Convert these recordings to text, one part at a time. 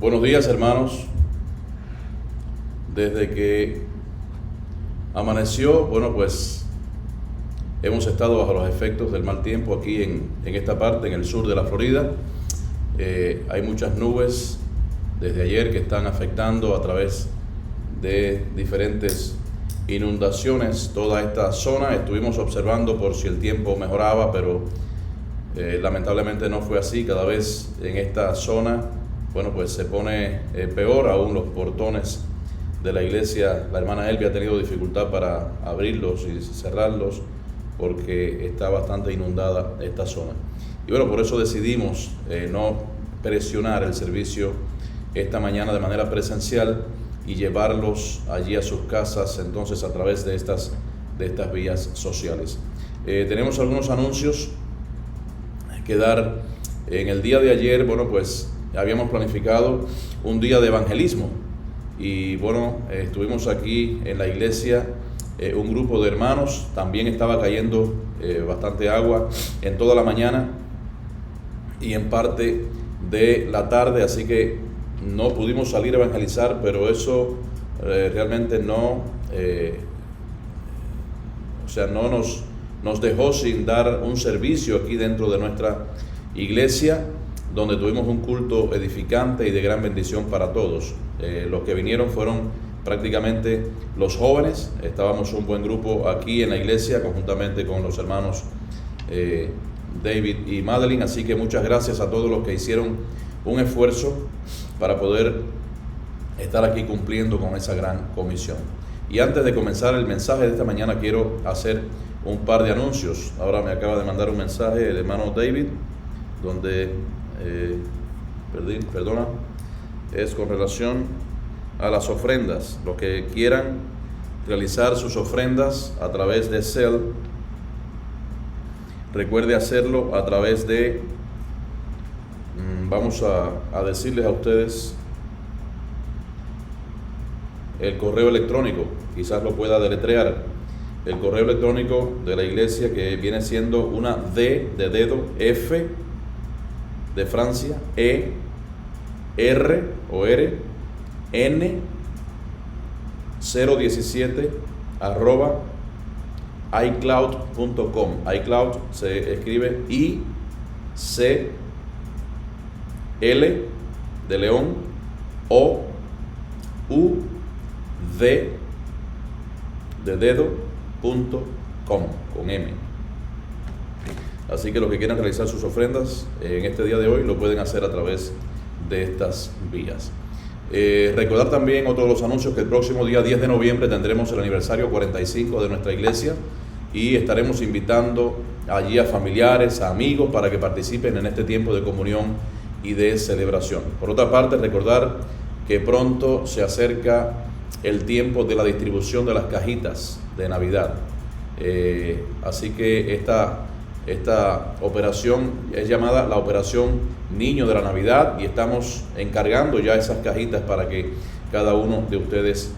Buenos días, hermanos. Desde que amaneció, pues hemos estado bajo los efectos del mal tiempo aquí en esta parte, en el sur de la Florida. Hay muchas nubes desde ayer que están afectando a través de diferentes inundaciones toda esta zona. Estuvimos observando por si el tiempo mejoraba, pero lamentablemente no fue así. Cada vez en esta zona, pues se pone peor. Aún los portones de la iglesia, la hermana Elvia ha tenido dificultad para abrirlos y cerrarlos porque está bastante inundada esta zona. Y por eso decidimos no presionar el servicio esta mañana de manera presencial y llevarlos allí a sus casas entonces a través de estas vías sociales. Tenemos algunos anuncios que dar. En el día de ayer, pues habíamos planificado un día de evangelismo y estuvimos aquí en la iglesia, un grupo de hermanos. También estaba cayendo bastante agua en toda la mañana y en parte de la tarde, así que no pudimos salir a evangelizar, pero eso realmente no nos dejó sin dar un servicio aquí dentro de nuestra iglesia, donde tuvimos un culto edificante y de gran bendición para todos. Los que vinieron fueron prácticamente los jóvenes. Estábamos un buen grupo aquí en la iglesia, conjuntamente con los hermanos David y Madeline, así que muchas gracias a todos los que hicieron un esfuerzo para poder estar aquí cumpliendo con esa gran comisión. Y antes de comenzar el mensaje de esta mañana, quiero hacer un par de anuncios. Ahora me acaba de mandar un mensaje el hermano David, donde es con relación a las ofrendas. Los que quieran realizar sus ofrendas a través de Zelle, recuerde hacerlo a través de, vamos a decirles a ustedes el correo electrónico, quizás lo pueda deletrear. El correo electrónico de la iglesia, que viene siendo una D de dedo, F de Francia, E, R o R, N 017 arroba iCloud.com. iCloud se escribe I C L de león O U D de dedo.com con M. Así que los que quieran realizar sus ofrendas en este día de hoy lo pueden hacer a través de estas vías. Recordar también otro de los anuncios, que el próximo día 10 de noviembre tendremos el aniversario 45 de nuestra iglesia y estaremos invitando allí a familiares, a amigos, para que participen en este tiempo de comunión y de celebración. Por otra parte, recordar que pronto se acerca el tiempo de la distribución de las cajitas de Navidad. Así que esta operación es llamada la Operación Niño de la Navidad y estamos encargando ya esas cajitas para que cada uno de ustedes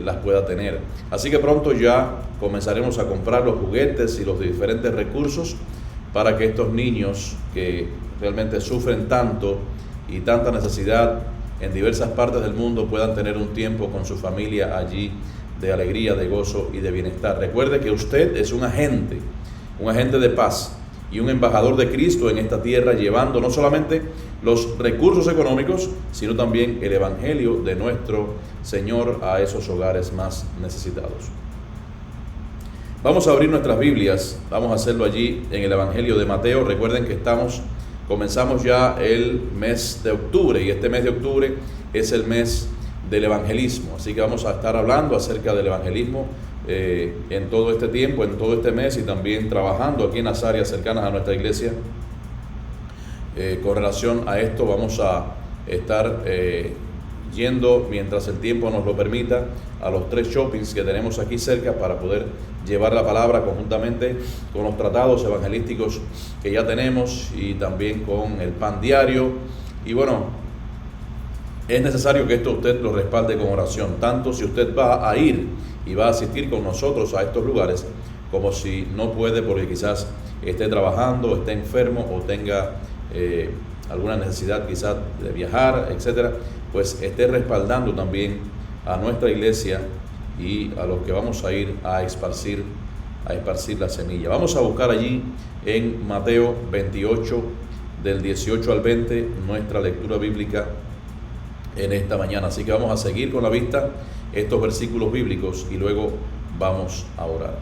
las pueda tener. Así que pronto ya comenzaremos a comprar los juguetes y los diferentes recursos para que estos niños que realmente sufren tanto y tanta necesidad en diversas partes del mundo puedan tener un tiempo con su familia allí de alegría, de gozo y de bienestar. Recuerde que usted es un agente de paz y un embajador de Cristo en esta tierra, llevando no solamente los recursos económicos, sino también el evangelio de nuestro Señor a esos hogares más necesitados. Vamos a abrir nuestras Biblias, vamos a hacerlo allí en el Evangelio de Mateo. Recuerden que comenzamos ya el mes de octubre y este mes de octubre es el mes del evangelismo, así que vamos a estar hablando acerca del evangelismo en todo este tiempo, en todo este mes, y también trabajando aquí en las áreas cercanas a nuestra iglesia. Con relación a esto vamos a estar yendo, mientras el tiempo nos lo permita, a los 3 shoppings que tenemos aquí cerca para poder llevar la palabra conjuntamente con los tratados evangelísticos que ya tenemos y también con el pan diario. Y es necesario que esto usted lo respalde con oración, tanto si usted va a ir y va a asistir con nosotros a estos lugares, como si no puede porque quizás esté trabajando, esté enfermo o tenga alguna necesidad quizás de viajar, etcétera, pues esté respaldando también a nuestra iglesia y a los que vamos a ir a esparcir la semilla. Vamos a buscar allí en Mateo 28, del 18 al 20, nuestra lectura bíblica en esta mañana. Así que vamos a seguir con la vista estos versículos bíblicos y luego vamos a orar.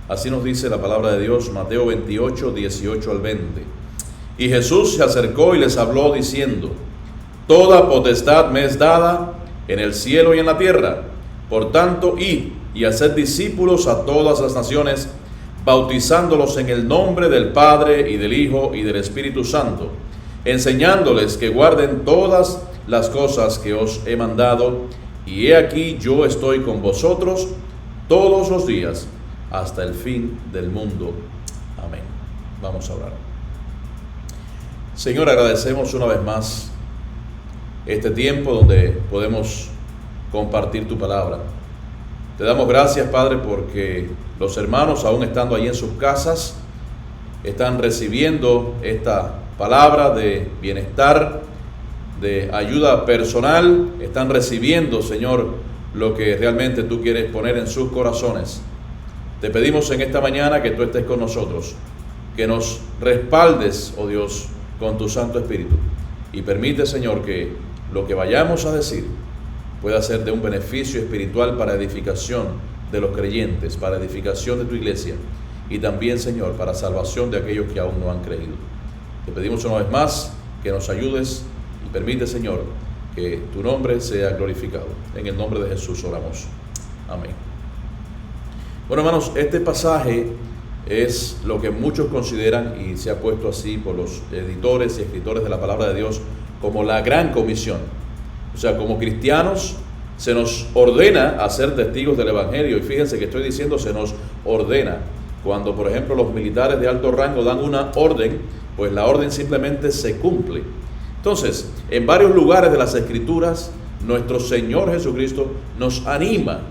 Así nos dice la palabra de Dios, Mateo 28, 18 al 20. Y Jesús se acercó y les habló diciendo: Toda potestad me es dada en el cielo y en la tierra. Por tanto, id y haced discípulos a todas las naciones, bautizándolos en el nombre del Padre y del Hijo y del Espíritu Santo, enseñándoles que guarden todas las cosas que os he mandado, y he aquí yo estoy con vosotros todos los días hasta el fin del mundo. Amén. Vamos a orar. Señor, agradecemos una vez más este tiempo donde podemos compartir tu palabra. Te damos gracias, Padre, porque los hermanos, aún estando allí en sus casas, están recibiendo esta palabra de bienestar, de ayuda personal, están recibiendo, Señor, lo que realmente tú quieres poner en sus corazones. Te pedimos en esta mañana que tú estés con nosotros, que nos respaldes, oh Dios, con tu Santo Espíritu, y permite, Señor, que lo que vayamos a decir pueda ser de un beneficio espiritual para edificación de los creyentes, para edificación de tu iglesia, y también, Señor, para salvación de aquellos que aún no han creído. Te pedimos una vez más que nos ayudes y permite, Señor, que tu nombre sea glorificado. En el nombre de Jesús oramos. Amén. Bueno, hermanos, este pasaje es lo que muchos consideran, y se ha puesto así por los editores y escritores de la palabra de Dios, como la gran comisión. O sea, como cristianos se nos ordena a ser testigos del Evangelio. Y fíjense que estoy diciendo se nos ordena. Cuando, por ejemplo, los militares de alto rango dan una orden, pues la orden simplemente se cumple. Entonces, en varios lugares de las Escrituras, nuestro Señor Jesucristo nos anima,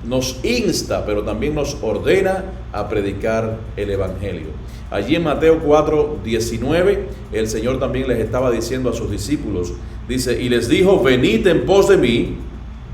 nos insta, pero también nos ordena a predicar el Evangelio. Allí en Mateo 4, 19, el Señor también les estaba diciendo a sus discípulos, dice, y les dijo, venid en pos de mí,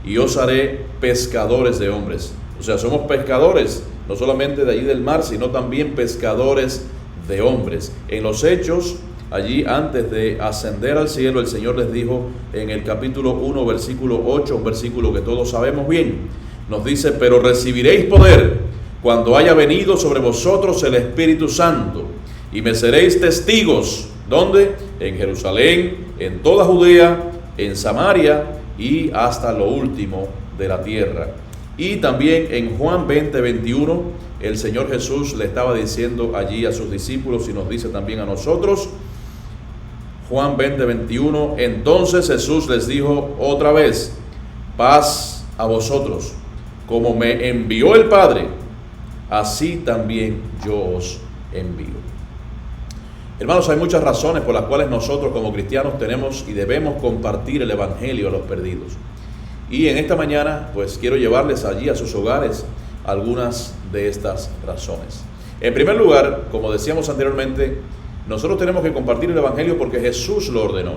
y os haré pescadores de hombres. O sea, somos pescadores, no solamente de allí del mar, sino también pescadores de hombres. En los Hechos, allí antes de ascender al cielo, el Señor les dijo en el capítulo 1, versículo 8, un versículo que todos sabemos bien, nos dice, pero recibiréis poder cuando haya venido sobre vosotros el Espíritu Santo, y me seréis testigos, ¿dónde? En Jerusalén, en toda Judea, en Samaria y hasta lo último de la tierra. Y también en Juan 20, 21, el Señor Jesús le estaba diciendo allí a sus discípulos y nos dice también a nosotros, Juan 20, 21, entonces Jesús les dijo otra vez, paz a vosotros, como me envió el Padre, así también yo os envío. Hermanos, hay muchas razones por las cuales nosotros como cristianos tenemos y debemos compartir el Evangelio a los perdidos. Y en esta mañana, pues quiero llevarles allí a sus hogares algunas de estas razones. En primer lugar, como decíamos anteriormente, nosotros tenemos que compartir el Evangelio porque Jesús lo ordenó.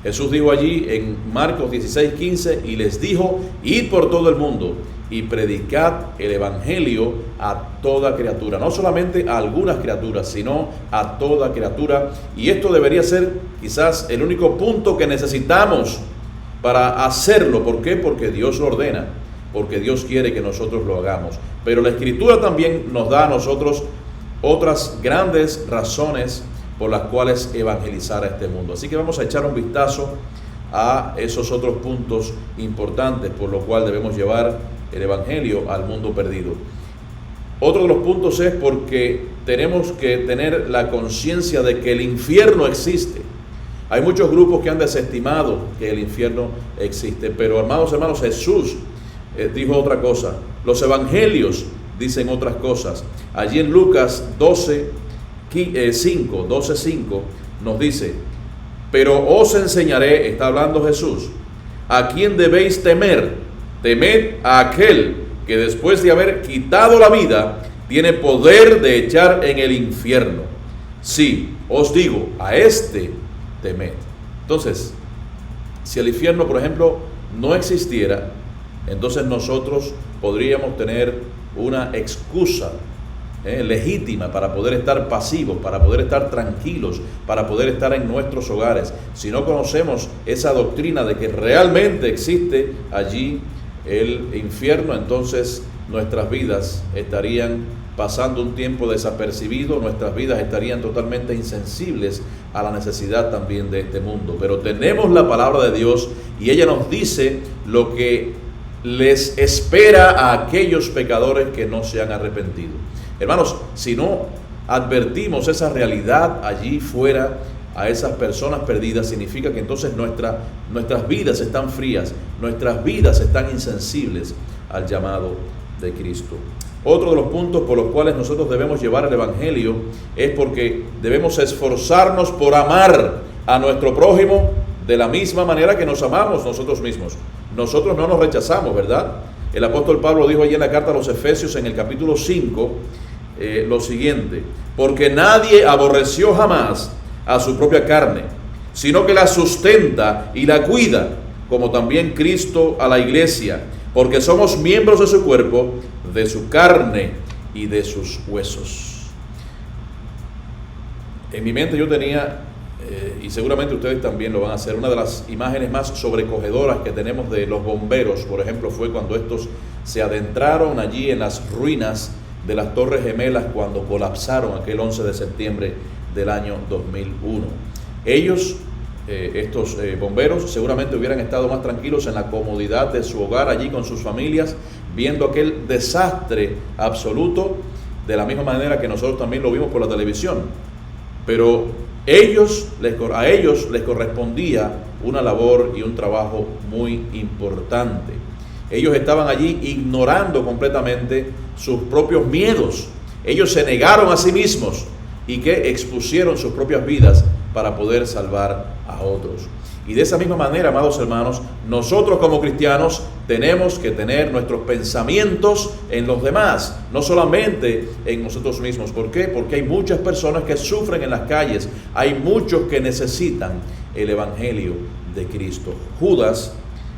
Jesús dijo allí en Marcos 16, 15, y les dijo, id por todo el mundo y predicad el Evangelio a toda criatura. No solamente a algunas criaturas, sino a toda criatura. Y esto debería ser quizás el único punto que necesitamos para hacerlo. ¿Por qué? Porque Dios lo ordena, porque Dios quiere que nosotros lo hagamos. Pero la Escritura también nos da a nosotros otras grandes razones por las cuales evangelizar a este mundo. Así que vamos a echar un vistazo a esos otros puntos importantes por lo cual debemos llevar el Evangelio al mundo perdido. Otro de los puntos es porque tenemos que tener la conciencia de que el infierno existe. Hay muchos grupos que han desestimado que el infierno existe, pero hermanos, Jesús dijo otra cosa. Los evangelios dicen otras cosas. Allí en Lucas 12:5 nos dice, pero os enseñaré, está hablando Jesús, a quién debéis temer. Temed a aquel que después de haber quitado la vida, tiene poder de echar en el infierno. Sí, os digo, a este temed. Entonces, si el infierno, por ejemplo, no existiera, entonces nosotros podríamos tener una excusa legítima para poder estar pasivos, para poder estar tranquilos, para poder estar en nuestros hogares. Si no conocemos esa doctrina de que realmente existe allí el infierno, entonces nuestras vidas estarían pasando un tiempo desapercibido, nuestras vidas estarían totalmente insensibles a la necesidad también de este mundo. Pero tenemos la palabra de Dios y ella nos dice lo que les espera a aquellos pecadores que no se han arrepentido. Hermanos, si no advertimos esa realidad allí fuera a esas personas perdidas, significa que entonces nuestras vidas están frías, nuestras vidas están insensibles al llamado de Cristo. Otro de los puntos por los cuales nosotros debemos llevar el Evangelio es porque debemos esforzarnos por amar a nuestro prójimo de la misma manera que nos amamos nosotros mismos. Nosotros no nos rechazamos, ¿verdad? El apóstol Pablo dijo allí en la carta a los Efesios en el capítulo 5 lo siguiente: porque nadie aborreció jamás a su propia carne, sino que la sustenta y la cuida, como también Cristo a la iglesia, porque somos miembros de su cuerpo, de su carne y de sus huesos. En mi mente yo tenía, y seguramente ustedes también lo van a hacer, una de las imágenes más sobrecogedoras que tenemos de los bomberos, por ejemplo, fue cuando estos se adentraron allí en las ruinas de las Torres Gemelas cuando colapsaron aquel 11 de septiembre del año 2001. Ellos, estos bomberos, seguramente hubieran estado más tranquilos en la comodidad de su hogar, allí con sus familias, viendo aquel desastre absoluto, de la misma manera que nosotros también lo vimos por la televisión. Pero a ellos les correspondía una labor y un trabajo muy importante. Ellos estaban allí ignorando completamente sus propios miedos. Ellos se negaron a sí mismos y que expusieron sus propias vidas para poder salvar a otros. Y de esa misma manera, amados hermanos, nosotros como cristianos tenemos que tener nuestros pensamientos en los demás, no solamente en nosotros mismos. ¿Por qué? Porque hay muchas personas que sufren en las calles, hay muchos que necesitan el Evangelio de Cristo. Judas,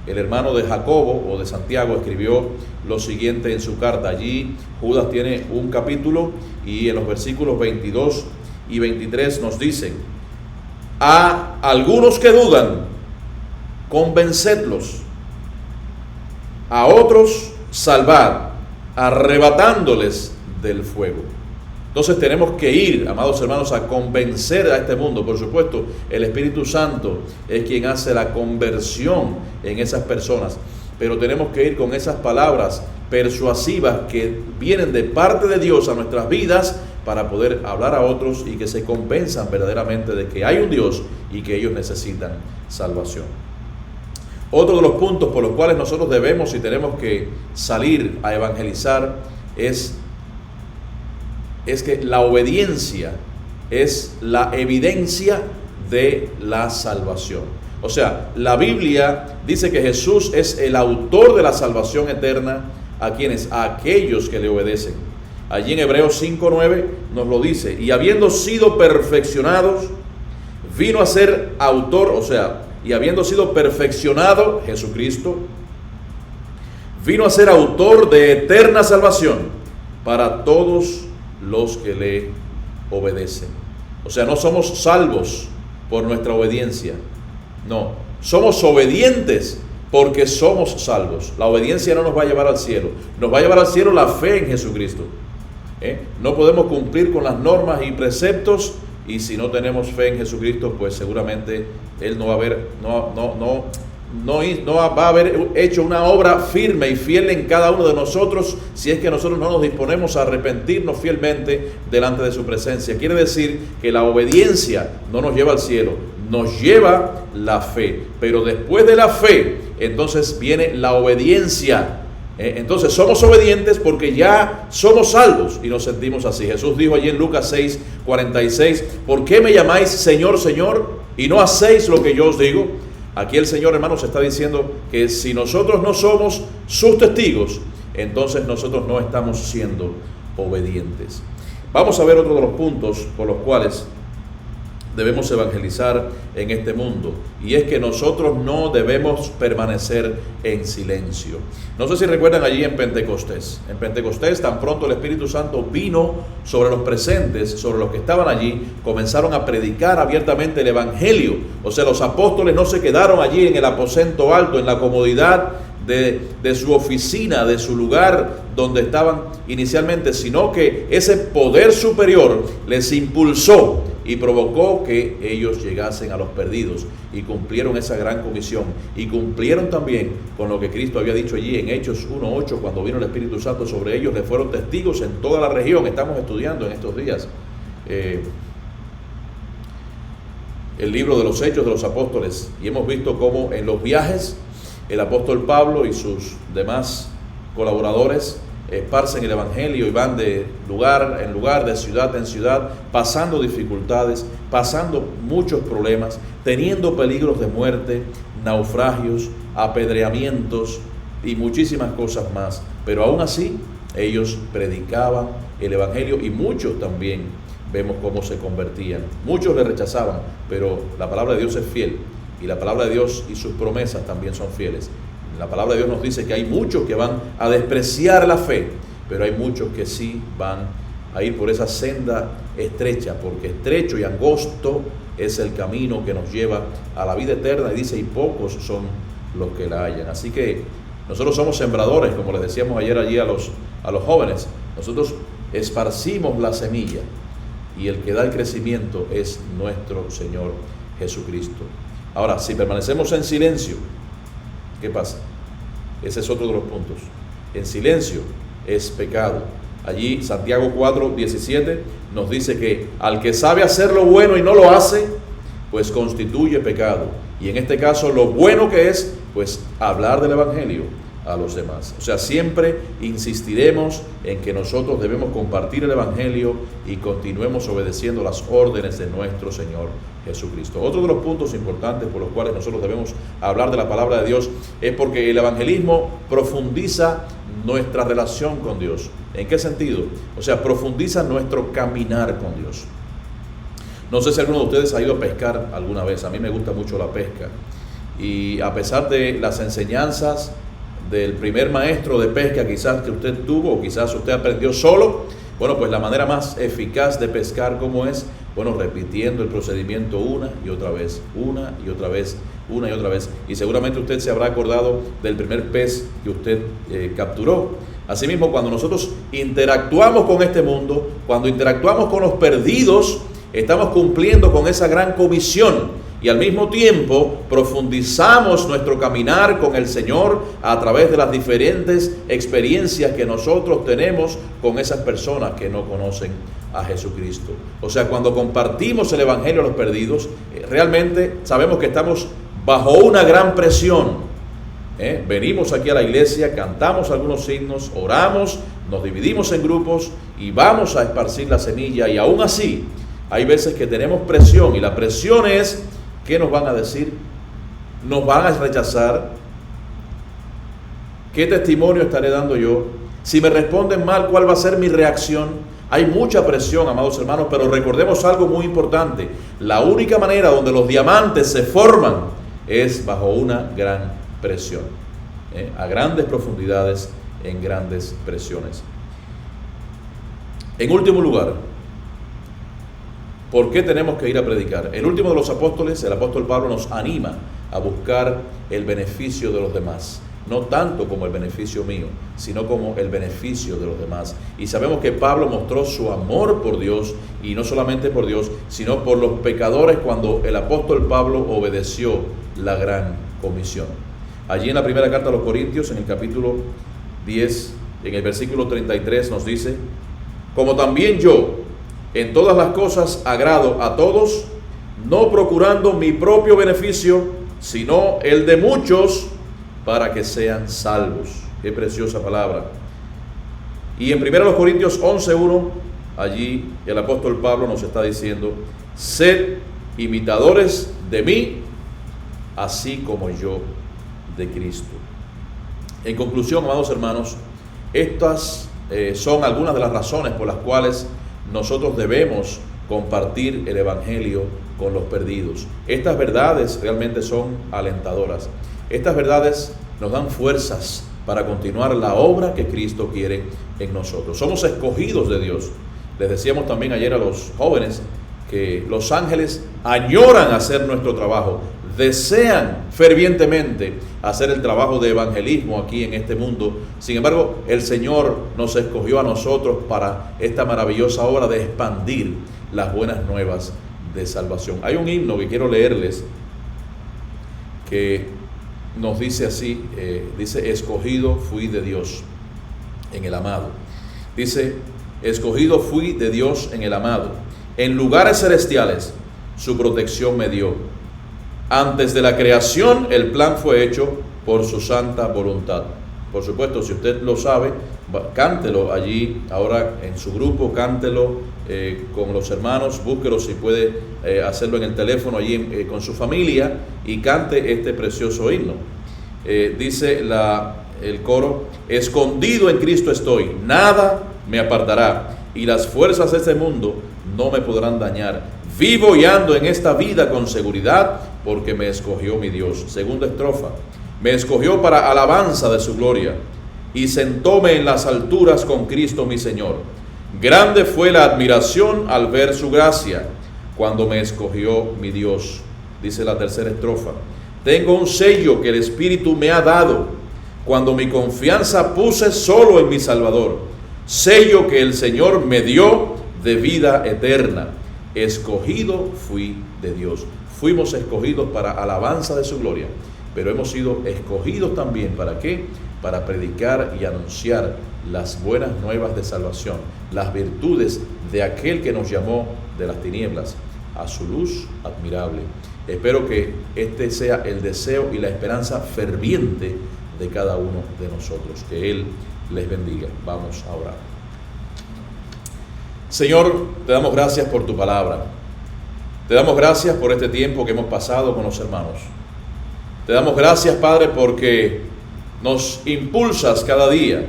el hermano de Jacobo o de Santiago, escribió lo siguiente en su carta. Allí Judas tiene un capítulo y en los versículos 22 y 23 nos dicen: a algunos que dudan, convencedlos; a otros salvad, arrebatándoles del fuego. Entonces tenemos que ir, amados hermanos, a convencer a este mundo. Por supuesto, el Espíritu Santo es quien hace la conversión en esas personas, pero tenemos que ir con esas palabras persuasivas que vienen de parte de Dios a nuestras vidas para poder hablar a otros y que se convenzan verdaderamente de que hay un Dios y que ellos necesitan salvación. Otro de los puntos por los cuales nosotros debemos y tenemos que salir a evangelizar es que la obediencia es la evidencia de la salvación. O sea, la Biblia dice que Jesús es el autor de la salvación eterna. ¿A quiénes? A aquellos que le obedecen. Allí en Hebreos 5:9 nos lo dice: y habiendo sido perfeccionados, vino a ser autor, o sea, y habiendo sido perfeccionado Jesucristo, vino a ser autor de eterna salvación para todos los que le obedecen. O sea, no somos salvos por nuestra obediencia, no, somos obedientes porque somos salvos. La obediencia no nos va a llevar al cielo, nos va a llevar al cielo la fe en Jesucristo. No podemos cumplir con las normas y preceptos, y si no tenemos fe en Jesucristo, pues seguramente Él no va a haber hecho una obra firme y fiel en cada uno de nosotros, si es que nosotros no nos disponemos a arrepentirnos fielmente delante de su presencia. Quiere decir que la obediencia no nos lleva al cielo, nos lleva la fe, pero después de la fe, entonces viene la obediencia. Entonces somos obedientes porque ya somos salvos y nos sentimos así. Jesús dijo allí en Lucas 6:46: ¿por qué me llamáis Señor, Señor, y no hacéis lo que yo os digo? Aquí el Señor, hermanos, está diciendo que si nosotros no somos sus testigos, entonces nosotros no estamos siendo obedientes. Vamos a ver otro de los puntos por los cuales debemos evangelizar en este mundo, y es que nosotros no debemos permanecer en silencio. No sé si recuerdan allí en Pentecostés. En Pentecostés, tan pronto el Espíritu Santo vino sobre los presentes, sobre los que estaban allí, comenzaron a predicar abiertamente el Evangelio. O sea, los apóstoles no se quedaron allí en el aposento alto, en la comodidad de su oficina, de su lugar donde estaban inicialmente, sino que ese poder superior les impulsó y provocó que ellos llegasen a los perdidos y cumplieron esa gran comisión, y cumplieron también con lo que Cristo había dicho allí en Hechos 1:8, cuando vino el Espíritu Santo sobre ellos, le fueron testigos en toda la región. Estamos estudiando en estos días el libro de los Hechos de los Apóstoles, y hemos visto cómo en los viajes el apóstol Pablo y sus demás colaboradores esparcen el Evangelio y van de lugar en lugar, de ciudad en ciudad, pasando dificultades, pasando muchos problemas, teniendo peligros de muerte, naufragios, apedreamientos y muchísimas cosas más. Pero aún así, ellos predicaban el Evangelio, y muchos también vemos cómo se convertían. Muchos le rechazaban, pero la palabra de Dios es fiel, y la palabra de Dios y sus promesas también son fieles. La palabra de Dios nos dice que hay muchos que van a despreciar la fe, pero hay muchos que sí van a ir por esa senda estrecha, porque estrecho y angosto es el camino que nos lleva a la vida eterna, y dice, y pocos son los que la hallan. Así que nosotros somos sembradores, como les decíamos ayer allí a los jóvenes. Nosotros esparcimos la semilla, y el que da el crecimiento es nuestro Señor Jesucristo. Ahora, si permanecemos en silencio, ¿qué pasa? Ese es otro de los puntos. En silencio es pecado. Allí Santiago 4:17 nos dice que al que sabe hacer lo bueno y no lo hace, pues constituye pecado. Y en este caso lo bueno que es, pues hablar del Evangelio a los demás. O sea, siempre insistiremos en que nosotros debemos compartir el Evangelio y continuemos obedeciendo las órdenes de nuestro Señor Jesucristo. Otro de los puntos importantes por los cuales nosotros debemos hablar de la palabra de Dios es porque el evangelismo profundiza nuestra relación con Dios. ¿En qué sentido? O sea, profundiza nuestro caminar con Dios. No sé si alguno de ustedes ha ido a pescar alguna vez. A mí me gusta mucho la pesca, y a pesar de las enseñanzas del primer maestro de pesca quizás que usted tuvo, o quizás usted aprendió solo, bueno, pues la manera más eficaz de pescar, ¿cómo es? Bueno, repitiendo el procedimiento una y otra vez, una y otra vez, una y otra vez. Y seguramente usted se habrá acordado del primer pez que usted capturó. Asimismo, cuando nosotros interactuamos con este mundo, cuando interactuamos con los perdidos, estamos cumpliendo con esa gran comisión, y al mismo tiempo profundizamos nuestro caminar con el Señor a través de las diferentes experiencias que nosotros tenemos con esas personas que no conocen a Jesucristo. O sea, cuando compartimos el Evangelio a los perdidos, realmente sabemos que estamos bajo una gran presión. Venimos aquí a la iglesia, cantamos algunos himnos, oramos, nos dividimos en grupos y vamos a esparcir la semilla, y aún así hay veces que tenemos presión, y la presión es: ¿qué nos van a decir? ¿Nos van a rechazar? ¿Qué testimonio estaré dando yo? Si me responden mal, ¿cuál va a ser mi reacción? Hay mucha presión, amados hermanos, pero recordemos algo muy importante. La única manera donde los diamantes se forman es bajo una gran presión, a grandes profundidades, en grandes presiones. En último lugar, ¿por qué tenemos que ir a predicar? El último de los apóstoles, el apóstol Pablo, nos anima a buscar el beneficio de los demás. No tanto como el beneficio mío, sino como el beneficio de los demás. Y sabemos que Pablo mostró su amor por Dios, y no solamente por Dios, sino por los pecadores, cuando el apóstol Pablo obedeció la gran comisión. Allí en la primera carta a los Corintios, en el capítulo 10, en el versículo 33, nos dice: como también yo en todas las cosas agrado a todos, no procurando mi propio beneficio, sino el de muchos, para que sean salvos. Qué preciosa palabra. Y en 1 Corintios 11:1, allí el apóstol Pablo nos está diciendo: sed imitadores de mí, así como yo de Cristo. En conclusión, amados hermanos, estas son algunas de las razones por las cuales nosotros debemos compartir el Evangelio con los perdidos. Estas verdades realmente son alentadoras. Estas verdades nos dan fuerzas para continuar la obra que Cristo quiere en nosotros. Somos escogidos de Dios. Les decíamos también ayer a los jóvenes que los ángeles añoran hacer nuestro trabajo, desean fervientemente hacer el trabajo de evangelismo aquí en este mundo. Sin embargo, el Señor nos escogió a nosotros para esta maravillosa obra de expandir las buenas nuevas de salvación. Hay un himno que quiero leerles que nos dice así, dice: escogido fui de Dios en el amado. Dice: escogido fui de Dios en el amado, en lugares celestiales su protección me dio. Antes de la creación el plan fue hecho por su santa voluntad. Por supuesto, si usted lo sabe, cántelo allí, ahora en su grupo, cántelo con los hermanos, búsquelo si puede hacerlo en el teléfono allí con su familia y cante este precioso himno. Dice el coro: escondido en Cristo estoy, nada me apartará, y las fuerzas de este mundo no me podrán dañar. Vivo y ando en esta vida con seguridad, porque me escogió mi Dios. Segunda estrofa: me escogió para alabanza de su gloria, y sentóme en las alturas con Cristo mi Señor. Grande fue la admiración al ver su gracia, cuando me escogió mi Dios. Dice la tercera estrofa: tengo un sello que el Espíritu me ha dado, cuando mi confianza puse solo en mi Salvador. Sello que el Señor me dio de vida eterna. Escogido fui de Dios. Fuimos escogidos para alabanza de su gloria, pero hemos sido escogidos también, ¿para qué? Para predicar y anunciar las buenas nuevas de salvación, las virtudes de aquel que nos llamó de las tinieblas a su luz admirable. Espero que este sea el deseo y la esperanza ferviente de cada uno de nosotros. Que Él les bendiga. Vamos a orar. Señor, te damos gracias por tu palabra. Te damos gracias por este tiempo que hemos pasado con los hermanos. Te damos gracias, Padre, porque nos impulsas cada día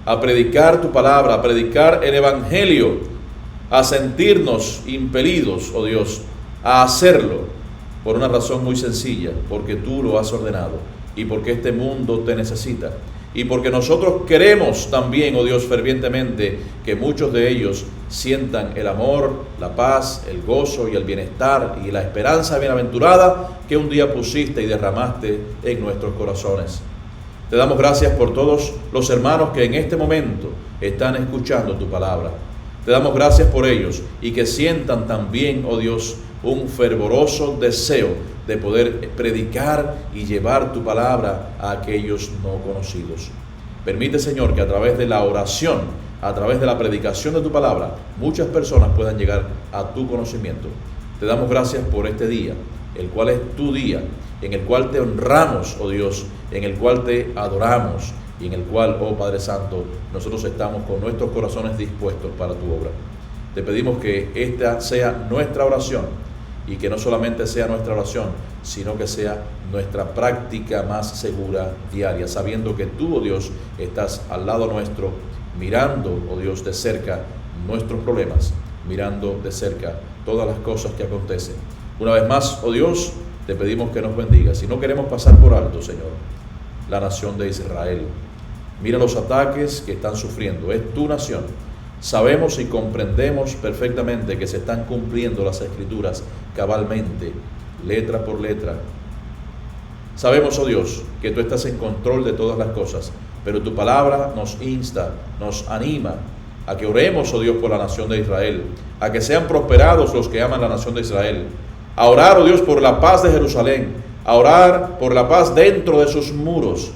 a predicar tu palabra, a predicar el Evangelio, a sentirnos impelidos, oh Dios, a hacerlo por una razón muy sencilla: porque tú lo has ordenado y porque este mundo te necesita. Y porque nosotros queremos también, oh Dios, fervientemente que muchos de ellos sientan el amor, la paz, el gozo y el bienestar y la esperanza bienaventurada que un día pusiste y derramaste en nuestros corazones. Te damos gracias por todos los hermanos que en este momento están escuchando tu palabra. Te damos gracias por ellos y que sientan también, oh Dios, un fervoroso deseo de poder predicar y llevar tu palabra a aquellos no conocidos. Permite, Señor, que a través de la oración, a través de la predicación de tu palabra, muchas personas puedan llegar a tu conocimiento. Te damos gracias por este día, el cual es tu día, en el cual te honramos, oh Dios, en el cual te adoramos y en el cual, oh Padre Santo, nosotros estamos con nuestros corazones dispuestos para tu obra. Te pedimos que esta sea nuestra oración, y que no solamente sea nuestra oración, sino que sea nuestra práctica más segura diaria, sabiendo que tú, oh Dios, estás al lado nuestro, mirando, oh Dios, de cerca nuestros problemas, mirando de cerca todas las cosas que acontecen. Una vez más, oh Dios, te pedimos que nos bendigas. Y no queremos pasar por alto, Señor, la nación de Israel. Mira los ataques que están sufriendo, es tu nación. Sabemos y comprendemos perfectamente que se están cumpliendo las Escrituras cabalmente, letra por letra. Sabemos, oh Dios, que tú estás en control de todas las cosas, pero tu palabra nos insta, nos anima a que oremos, oh Dios, por la nación de Israel, a que sean prosperados los que aman la nación de Israel, a orar, oh Dios, por la paz de Jerusalén, a orar por la paz dentro de sus muros.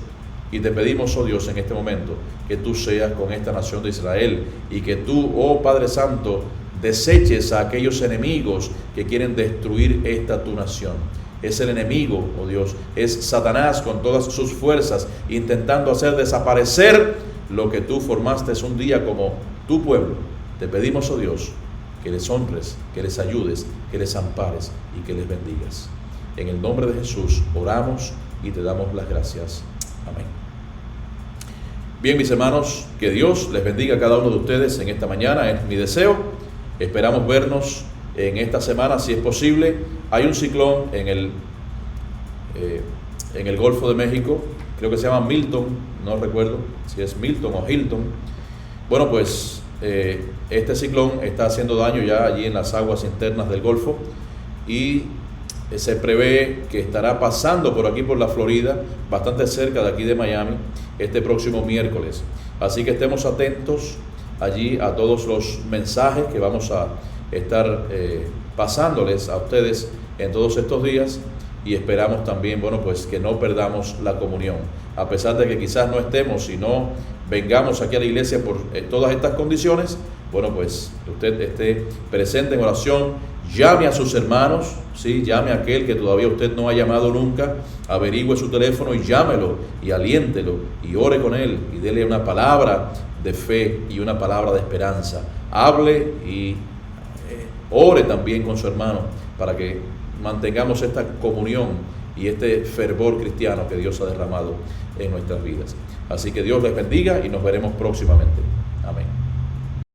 Y te pedimos, oh Dios, en este momento, que tú seas con esta nación de Israel y que tú, oh Padre Santo, deseches a aquellos enemigos que quieren destruir esta tu nación. Es el enemigo, oh Dios, es Satanás con todas sus fuerzas, intentando hacer desaparecer lo que tú formaste un día como tu pueblo. Te pedimos, oh Dios, que les honres, que les ayudes, que les ampares y que les bendigas. En el nombre de Jesús oramos y te damos las gracias. Amén. Bien, mis hermanos, que Dios les bendiga a cada uno de ustedes en esta mañana, es mi deseo. Esperamos vernos en esta semana, si es posible. Hay un ciclón en el Golfo de México, creo que se llama Milton, no recuerdo si es Milton o Hilton. Bueno, pues este ciclón está haciendo daño ya allí en las aguas internas del Golfo y se prevé que estará pasando por aquí, por la Florida, bastante cerca de aquí de Miami, este próximo miércoles. Así que estemos atentos allí a todos los mensajes que vamos a estar pasándoles a ustedes en todos estos días, y esperamos también, bueno, pues que no perdamos la comunión, a pesar de que quizás no estemos y no vengamos aquí a la iglesia por todas estas condiciones. Bueno, pues usted esté presente en oración, llame a sus hermanos, ¿sí? Llame a aquel que todavía usted no ha llamado nunca, averigüe su teléfono y llámelo y aliéntelo y ore con él y dele una palabra de fe y una palabra de esperanza. Hable y ore también con su hermano para que mantengamos esta comunión y este fervor cristiano que Dios ha derramado en nuestras vidas. Así que Dios les bendiga y nos veremos próximamente. Amén.